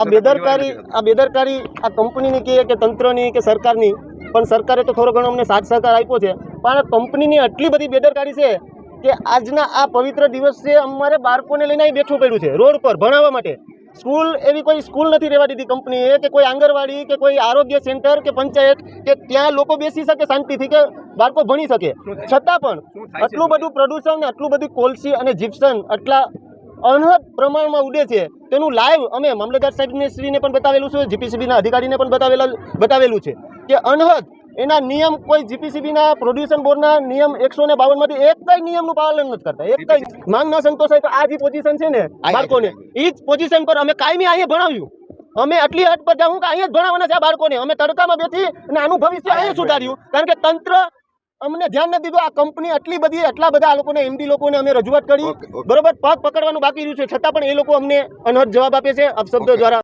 આ બેદરકારી આ કંપનીની કે તંત્રની કે સરકારની, પણ સરકારે તો થોડો ઘણો અમને સાથ સહકાર આપ્યો છે, પણ કંપનીની આટલી બધી બેદરકારી છે કે આજના આ પવિત્ર દિવસે અમારે બાળકોને લઈને અહીં બેઠવું પડ્યું છે રોડ પર ભણાવવા માટે। સ્કૂલ એવી કોઈ સ્કૂલ નથી રહેવા દીધી કંપનીએ, કે કોઈ આંગણવાડી કે કોઈ આરોગ્ય સેન્ટર કે પંચાયત કે ત્યાં લોકો બેસી શકે શાંતિથી કે બાળકો ભણી શકે, છતાં પણ આટલું બધું પ્રદૂષણ, આટલું બધું કોલસી અને જીપ્સમ આટલા અનહદ પ્રમાણમાં ઉડે છે, તેનું લાઈવ અમે મામલતદાર સાહેબશ્રીને પણ બતાવેલું છે, જીપીસીબીના અધિકારીને પણ બતાવેલું છે કે અનહદ એના નિયમ કોઈ જીપીસીબીના પ્રોડ્યુસન બોર્ડના નિયમ 152 માંથી એક કઈ નિયમનું પાલન નથી કરતા, એક કઈ માંગ ન સંતોષાય તો આ જે પોઝિશન છે ને બાળકોને, એ જ પોઝિશન પર અમે કાયમી અહીંયા ભણાવ્યું, અમે આટલી હદ પર જાઉં કે અહીંયા જ ભણાવવાના છે આ બાળકોને, અમે તડકામાં બેઠી અને આનું ભવિષ્ય અહીંયા સુધાર્યું, કારણ કે તંત્ર અમને ધ્યાન નથી દીધું। આ કંપની આટલા બધા લોકોને, એમડી લોકોને અમે રજૂઆત કરી, બરોબર, પગ પકડવાનું બાકી રહ્યું છે, છતાં પણ એ લોકો અમને અનહદ જવાબ આપે છે અપશબ્દો દ્વારા।